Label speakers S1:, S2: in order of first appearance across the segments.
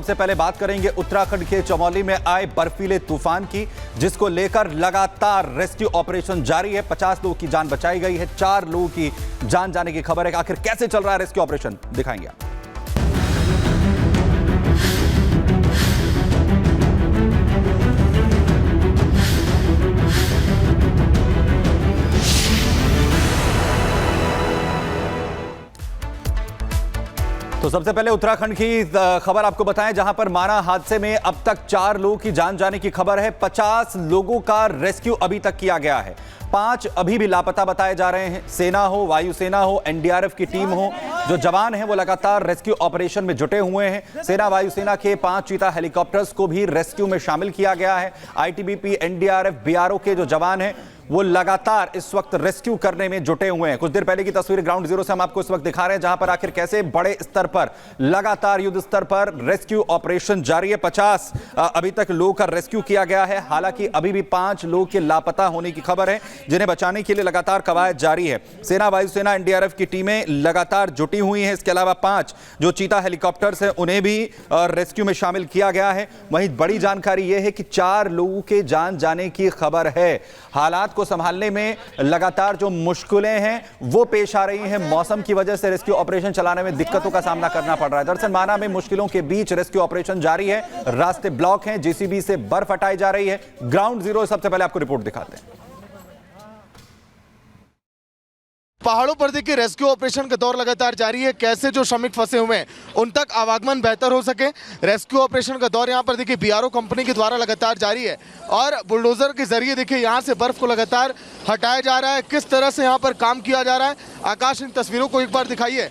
S1: सबसे पहले बात करेंगे उत्तराखंड के चमोली में आए बर्फीले तूफान की, जिसको लेकर लगातार रेस्क्यू ऑपरेशन जारी है। 50 लोगों की जान बचाई गई है, 4 लोगों की जान जाने की खबर है। आखिर कैसे चल रहा है रेस्क्यू ऑपरेशन, दिखाएंगे आप। तो सबसे पहले उत्तराखंड की खबर आपको बताएं, जहां पर माना हादसे में अब तक 4 लोगों की जान जाने की खबर है। 50 लोगों का रेस्क्यू अभी तक किया गया है। 5 अभी भी लापता बताए जा रहे हैं। सेना हो, वायुसेना हो, एनडीआरएफ की टीम हो, जो जवान हैं वो लगातार रेस्क्यू ऑपरेशन में जुटे हुए हैं। सेना वायुसेना के 5 चीता हेलीकॉप्टर्स को भी रेस्क्यू में शामिल किया गया है। आईटीबीपी, एनडीआरएफ, बीआरओ के जो जवान हैं वो लगातार इस वक्त रेस्क्यू करने में जुटे हुए हैं। कुछ देर पहले की तस्वीर ग्राउंड जीरो से हम आपको इस वक्त दिखा रहे हैं, जहां पर आखिर कैसे बड़े स्तर पर लगातार युद्ध स्तर पर रेस्क्यू ऑपरेशन जारी है। 50 अभी तक लोगों का रेस्क्यू किया गया है। हालांकि अभी भी 5 लोगों के लापता होने की खबर है, जिन्हें बचाने के लिए लगातार कवायद जारी है। सेना, वायुसेना, एनडीआरएफ की टीमें लगातार जुटी हुई हैं। इसके अलावा 5 जो चीता हेलीकॉप्टर्स हैं उन्हें भी रेस्क्यू में शामिल किया गया है। वहीं बड़ी जानकारी यह है कि 4 लोगों के जान जाने की खबर है। हालात को संभालने में लगातार जो मुश्किलें हैं वो पेश आ रही हैं। मौसम की वजह से रेस्क्यू ऑपरेशन चलाने में दिक्कतों का सामना करना पड़ रहा है। दरअसल माना में मुश्किलों के बीच रेस्क्यू ऑपरेशन जारी है। रास्ते ब्लॉक हैं, जेसीबी से बर्फ हटाई जा रही है। ग्राउंड जीरो सबसे पहले आपको रिपोर्ट दिखाते हैं।
S2: पहाड़ों पर देखिए रेस्क्यू ऑपरेशन का दौर लगातार जारी है। कैसे जो श्रमिक फंसे हुए हैं उन तक आवागमन बेहतर हो सके, रेस्क्यू ऑपरेशन का दौर यहां पर देखिए बीआरओ कंपनी के द्वारा लगातार जारी है और बुलडोजर के जरिए देखिए यहां से बर्फ को लगातार हटाया जा रहा है। किस तरह से यहां पर काम किया जा रहा है, आकाश इन तस्वीरों को एक बार दिखाइए।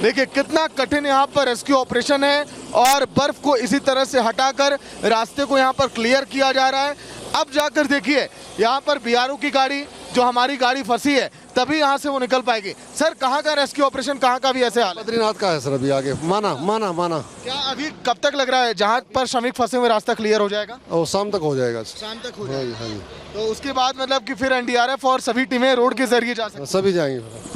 S2: देखिए कितना कठिन यहाँ पर रेस्क्यू ऑपरेशन है और बर्फ को इसी तरह से हटाकर रास्ते को यहाँ पर क्लियर किया जा रहा है। अब जाकर देखिए यहाँ पर बीआरओ की गाड़ी, जो हमारी गाड़ी फंसी है, तभी यहाँ से वो निकल पाएगी। सर कहाँ का रेस्क्यू ऑपरेशन, कहाँ का भी ऐसे हाल है?
S3: बद्रीनाथ का है सर, अभी आगे माना।
S2: क्या अभी कब तक लग रहा है जहाँ पर श्रमिक फंसे हुए रास्ता क्लियर हो जाएगा?
S3: और शाम तक हो जाएगा।
S2: शाम तक हो जाएगा। हाँ जी। तो उसके बाद मतलब कि फिर एनडीआरएफ और सभी टीमें रोड के जरिए जा सकती,
S3: सभी जाएंगे।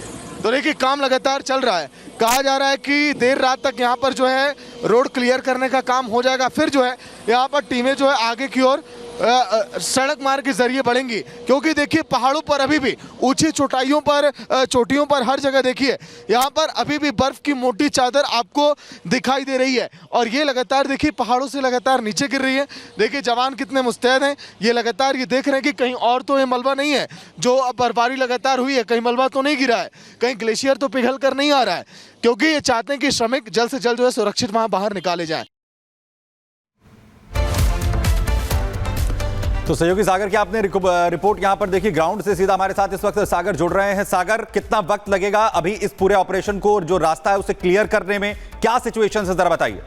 S2: तो देखिए काम लगातार चल रहा है। कहा जा रहा है कि देर रात तक यहाँ पर जो है रोड क्लियर करने का काम हो जाएगा। फिर जो है यहाँ पर टीमें जो है आगे की ओर सड़क मार्ग के जरिए बढ़ेंगी, क्योंकि देखिए पहाड़ों पर अभी भी ऊंची चोटियों पर हर जगह देखिए यहाँ पर अभी भी बर्फ की मोटी चादर आपको दिखाई दे रही है और ये लगातार देखिए पहाड़ों से लगातार नीचे गिर रही है। देखिए जवान कितने मुस्तैद हैं, ये लगातार ये देख रहे हैं कि कहीं और तो ये मलबा नहीं है, जो बर्फबारी लगातार हुई है कहीं मलबा तो नहीं गिरा है, कहीं ग्लेशियर तो पिघल कर नहीं आ रहा है, क्योंकि ये चाहते हैं कि श्रमिक जल्द से जल्द जो है सुरक्षित वहां बाहर निकाले जाएं।
S1: तो सहयोगी सागर की आपने रिपोर्ट यहां पर देखी ग्राउंड से। सीधा हमारे साथ इस वक्त सागर जुड़ रहे हैं। सागर, कितना वक्त लगेगा अभी इस पूरे ऑपरेशन को, जो रास्ता है उसे क्लियर करने में? क्या सिचुएशन है, जरा बताइए।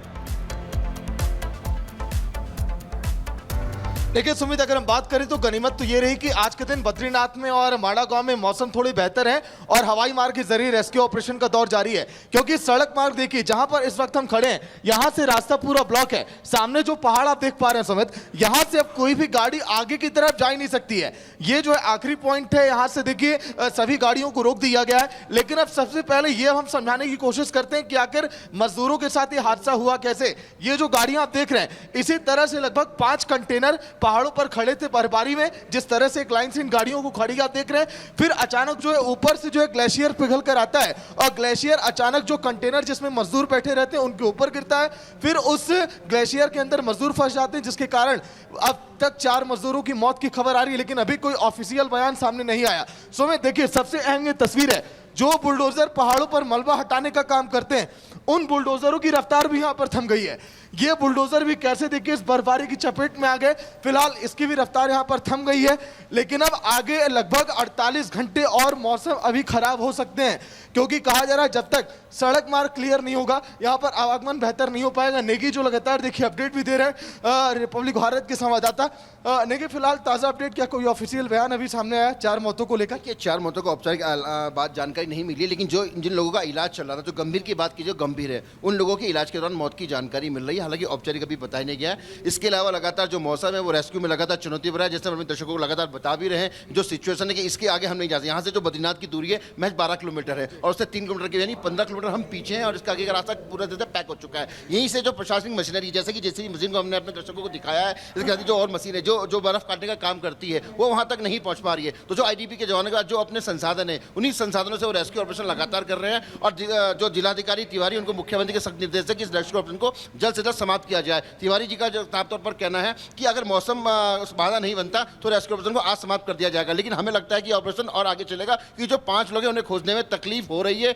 S2: देखिए सुमित, अगर हम बात करें तो गनीमत तो ये रही कि आज के दिन बद्रीनाथ में और माड़ा गांव में मौसम थोड़ी बेहतर है और हवाई मार्ग के जरिए रेस्क्यू ऑपरेशन का दौर जारी है, क्योंकि सड़क मार्ग देखिए जहां पर इस वक्त हम खड़े हैं यहां से रास्ता पूरा ब्लॉक है। सामने जो पहाड़ आप देख पा रहे हैं सुमित, यहां से अब कोई भी गाड़ी आगे की तरफ जा ही नहीं सकती है। ये जो है आखिरी पॉइंट है, यहां से देखिए सभी गाड़ियों को रोक दिया गया है। लेकिन अब सबसे पहले ये हम समझाने की कोशिश करते हैं कि आखिर मजदूरों के साथ ये हादसा हुआ कैसे। ये जो गाड़ियां आप देख रहे हैं, इसी तरह से लगभग 5 कंटेनर पहाड़ों पर खड़े थे बर्फबारी में। जिस तरह से एक लाइन से इन गाड़ियों को खड़ी आप देख रहे हैं, फिर अचानक जो है ऊपर से जो है ग्लेशियर पिघल कर आता है और ग्लेशियर अचानक जो कंटेनर जिसमें मजदूर बैठे रहते हैं उनके ऊपर गिरता है। फिर उस ग्लेशियर के अंदर मजदूर फंस जाते हैं, जिसके कारण अब तक 4 मजदूरों की मौत की खबर आ रही है, लेकिन अभी कोई ऑफिशियल बयान सामने नहीं आया। सो में देखिए सबसे अहम ये तस्वीर है, जो बुलडोजर पहाड़ों पर मलबा हटाने का काम करते हैं उन बुलडोजरों की रफ्तार भी यहां पर थम गई है। ये बुलडोजर भी कैसे देखिए इस बर्फबारी की चपेट में आ गए। फिलहाल इसकी भी रफ्तार यहां पर थम गई है, लेकिन अब आगे लगभग 48 घंटे और मौसम अभी खराब हो सकते हैं, क्योंकि कहा जा रहा है जब तक सड़क मार्ग क्लियर नहीं होगा यहां पर आवागमन बेहतर नहीं हो पाएगा। नेगी जो लगातार देखिए अपडेट भी दे रहे हैं, रिपब्लिक भारत के संवाददाता। नेगी, फिलहाल ताजा अपडेट, क्या कोई ऑफिशियल बयान अभी सामने आया 4 मौतों को लेकर?
S4: 4 मौतों को औपचारिक बात जानकारी नहीं मिली है, लेकिन जो जिन लोगों का इलाज चल रहा था, जो गंभीर की बात कीजिए गंभीर है, उन लोगों के इलाज के दौरान मौत की जानकारी मिल रही है। हालांकि औपचारिक अभी बताया नहीं गया है। इसके अलावा लगातार जो मौसम है वो रेस्क्यू में लगातार चुनौती भरा है, जैसे हम अपने दर्शकों को लगातार बता भी रहे हैं। जो सिचुएशन है कि इसके आगे हम नहीं जा सकते। यहाँ से जो बद्रीनाथ की दूरी है महज 12 किलोमीटर है और उससे 3 किलोमीटर की यानी 15 किलोमीटर हम पीछे हैं और इसका आगे का रास्ता पूरा तरह पैक हो चुका है। यहीं से जो प्रशासनिक मशीनरी जैसे कि जेसीबी मशीन को हमने अपने दर्शकों को दिखाया है, इसके साथ जो और मशीन है जो बर्फ काटने का काम करती है वो वहाँ तक नहीं पहुँच पा रही है। तो जो आईटीबीपी के जवानों का जो अपने संसाधन है, उन्हीं संसाधनों से वो रेस्क्यू ऑपरेशन लगातार कर रहे हैं और जो जिलाधिकारी तिवारी उनको मुख्यमंत्री के सख्त निर्देश है कि इस रेस्क्यू ऑपरेशन को जल्द से जल्द समाप्त किया जाए। तिवारी जी का जो साफ तौर पर कहना है कि अगर मौसम बाधा नहीं बनता तो रेस्क्यू ऑपरेशन को आज समाप्त कर दिया जाएगा, लेकिन हमें लगता है कि ऑपरेशन और आगे चलेगा क्योंकि जो 5 लोग हैं उन्हें खोजने में तकलीफ हो रही है।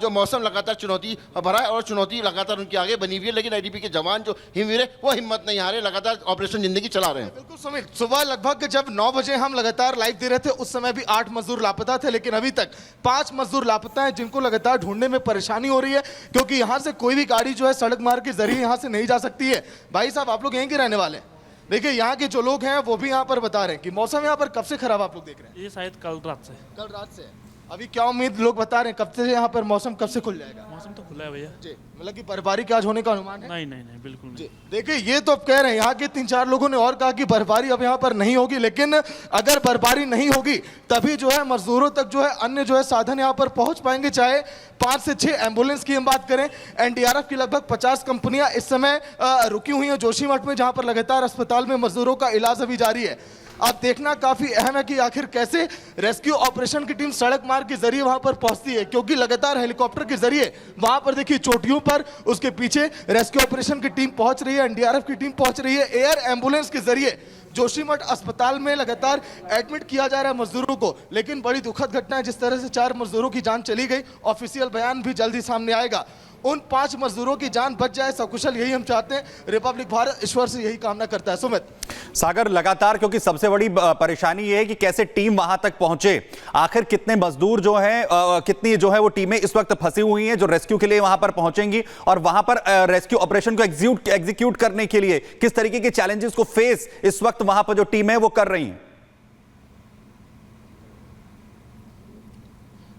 S4: जो मौसम लगातार चुनौती भरा है और चुनौती लगातार उनके आगे बनी हुई है, लेकिन आईटीबीपी के जवान जो हिमवीर है वो हिम्मत नहीं हारे, लगातार ऑपरेशन जिंदगी चला रहे हैं।
S2: बिल्कुल सुमित, सुबह लगभग जब 9 बजे हम लगातार लाइव दे रहे थे उस समय भी 8 मजदूर लापता थे, लेकिन अभी तक 5 मजदूर लापता हैं जिनको लगातार ढूंढने में परेशानी हो रही है क्योंकि यहां से कोई भी गाड़ी जो है सड़क मार्ग के जरिए यहां से नहीं जा सकती है। भाई साहब, आप लोग यहीं के रहने वाले हैं? देखिए यहाँ के जो लोग हैं वो भी यहाँ पर बता रहे हैं कि मौसम यहाँ पर कब से खराब आप लोग देख रहे हैं?
S5: ये शायद कल रात से।
S2: कल रात से। अभी क्या उम्मीद लोग बता रहे हैं कब से यहाँ पर मौसम कब से खुल जाएगा?
S5: मौसम तो खुला है भैया
S2: जी, मतलब कि बर्फबारी के आज होने का अनुमान है?
S5: नहीं नहीं नहीं बिल्कुल नहीं।
S2: देखिए ये तो अब कह रहे हैं, यहाँ के 3-4 लोगों ने और कहा कि बर्फबारी अब यहाँ पर नहीं होगी, लेकिन अगर बर्फबारी नहीं होगी तभी जो है मजदूरों तक जो है अन्य जो है साधन यहाँ पर पहुंच पाएंगे। चाहे 5 से 6 एम्बुलेंस की हम बात करें, एनडीआरएफ की लगभग 50 कंपनियां इस समय रुकी हुई हैं जोशीमठ में, जहां पर लगातार अस्पताल में मजदूरों का इलाज अभी जारी है। अब देखना काफी अहम है कि आखिर कैसे रेस्क्यू ऑपरेशन की टीम सड़क मार्ग के जरिए वहां पर पहुंचती है, क्योंकि लगातार हेलीकॉप्टर के जरिए वहां पर देखिए चोटियों पर उसके पीछे रेस्क्यू ऑपरेशन की टीम पहुंच रही है, एनडीआरएफ की टीम पहुंच रही है। एयर एम्बुलेंस के जरिए जोशीमठ अस्पताल में लगातार एडमिट किया जा रहा है मजदूरों को, लेकिन बड़ी दुखद घटना है जिस तरह से 4 मजदूरों की जान चली गई। ऑफिशियल बयान भी जल्दी सामने आएगा। उन 5 मजदूरों की जान बच जाए सकुशल, यही हम चाहते हैं। रिपब्लिक भारत ईश्वर से यही कामना करता है। सुमित,
S1: सागर, लगातार क्योंकि सबसे बड़ी परेशानी ये है कि कैसे टीम वहां तक पहुंचे, आखिर कितने मजदूर जो हैं, कितनी जो है वो टीमें इस वक्त फंसी हुई हैं जो रेस्क्यू के लिए वहां पर पहुंचेंगी और वहां पर रेस्क्यू ऑपरेशन को एग्जीक्यूट करने के लिए किस तरीके के चैलेंजेस को फेस इस वक्त वहां पर जो टीम है वो कर रही हैं?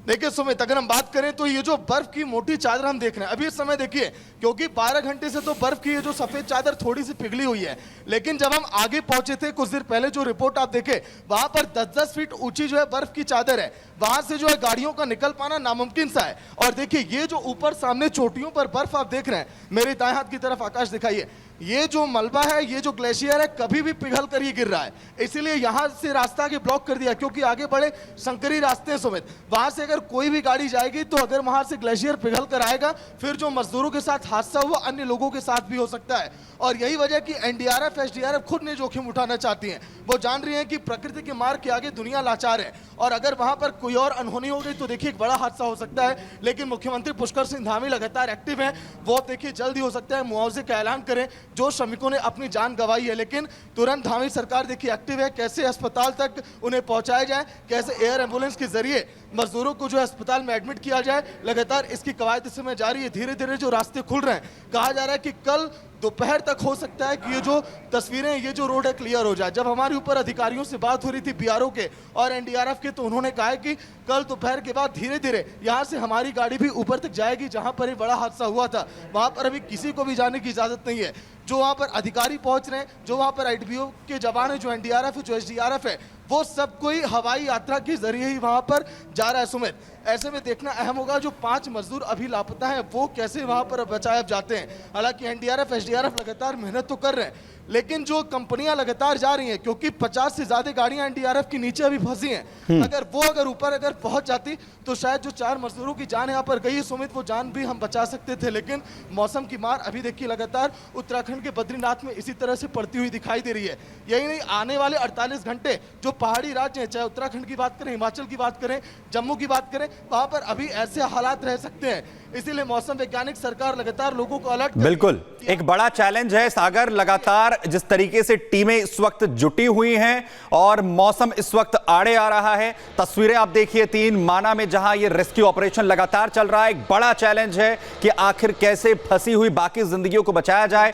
S2: देखिए सुमित, अगर हम बात करें तो ये जो बर्फ की मोटी चादर हम देख रहे हैं अभी इस समय, देखिए क्योंकि 12 घंटे से तो बर्फ की ये जो सफेद चादर थोड़ी सी पिघली हुई है, लेकिन जब हम आगे पहुंचे थे कुछ देर पहले जो रिपोर्ट आप देखें वहां पर 10-10 फीट ऊंची जो है बर्फ की चादर है, वहां से जो है गाड़ियों का निकल पाना नामुमकिन सा है। और देखिए ये जो ऊपर सामने चोटियों पर बर्फ आप देख रहे हैं, मेरे दाएं हाथ की तरफ आकाश दिखाइए, ये जो मलबा है, ये जो ग्लेशियर है, कभी भी पिघल कर ये गिर रहा है, इसीलिए यहां से रास्ता आगे ब्लॉक कर दिया क्योंकि आगे बड़े संकरी रास्ते हैं सुमित। वहां से अगर कोई भी गाड़ी जाएगी तो अगर वहां से ग्लेशियर पिघल कर आएगा फिर जो मजदूरों के साथ हादसा हुआ अन्य लोगों के साथ भी हो सकता है। और यही वजह कि एनडीआरएफ एसडीआरएफ खुद ने जोखिम उठाना चाहती हैं। वो जान रही हैं कि प्रकृति के मार के आगे दुनिया लाचार है और अगर वहां पर कोई और अनहोनी हो गई तो देखिए एक बड़ा हादसा हो सकता है। लेकिन मुख्यमंत्री पुष्कर सिंह धामी लगातार एक्टिव हैं, वो देखिए जल्द ही हो सकता है मुआवजे का ऐलान करें जो श्रमिकों ने अपनी जान गंवाई है, लेकिन तुरंत धामी सरकार देखिए एक्टिव है, कैसे अस्पताल तक उन्हें पहुंचाया जाए, कैसे एयर एम्बुलेंस के जरिए मजदूरों को जो है अस्पताल में एडमिट किया जाए। लगातार इसकी कवायद इस समय जारी है, धीरे धीरे जो रास्ते खुल रहे हैं, कहा जा रहा है कि कल दोपहर तक हो सकता है कि ये जो तस्वीरें, ये जो रोड है क्लियर हो जाए। जब हमारे ऊपर अधिकारियों से बात हो रही थी बीआरओ के और एनडीआरएफ के, तो उन्होंने कहा है कि कल दोपहर के बाद धीरे धीरे यहाँ से हमारी गाड़ी भी ऊपर तक जाएगी, जहाँ पर ये बड़ा हादसा हुआ था वहाँ पर अभी किसी को भी जाने की इजाजत नहीं है। जो वहाँ पर अधिकारी पहुँच रहे हैं, जो वहाँ पर आईटीबीपी के जवान है, जो एनडीआरएफ है, जो एसडीआरएफ है, वो सब कोई हवाई यात्रा के जरिए ही वहाँ पर जा रहा है। सुमित, ऐसे में देखना अहम होगा जो 5 मजदूर अभी लापता हैं वो कैसे वहाँ पर बचाए जाते हैं। हालांकि एनडीआरएफ एसडीआरएफ लगातार मेहनत तो कर रहे हैं, लेकिन जो कंपनियां लगातार जा रही हैं क्योंकि 50 से ज्यादा गाड़ियां एनडीआरएफ के नीचे अभी फंसी हैं, अगर वो ऊपर अगर पहुंच जाती तो शायद जो 4 मजदूरों की जान यहाँ पर गई है सुमित, वो जान भी हम बचा सकते थे। लेकिन मौसम की मार अभी देखिए लगातार उत्तराखंड के बद्रीनाथ में इसी तरह से पड़ती हुई दिखाई दे रही है। यही नहीं, आने वाले 48 घंटे जो पहाड़ी राज्य हैं, चाहे उत्तराखंड की बात करें, हिमाचल की बात करें, जम्मू की बात करें, वहां पर अभी ऐसे हालात रह सकते हैं। इसीलिए मौसम वैज्ञानिक सरकार लगातार लोगों को अलर्ट,
S1: बिल्कुल एक बड़ा चैलेंज है सागर, लगातार जिस तरीके से टीमें इस वक्त जुटी हुई हैं और मौसम इस वक्त आड़े आ रहा है। तस्वीरें आप देखिए 3 माना में जहां ये रेस्क्यू ऑपरेशन लगातार चल रहा है, एक बड़ा चैलेंज है कि आखिर कैसे फंसी हुई बाकी जिंदगियों को बचाया जाए।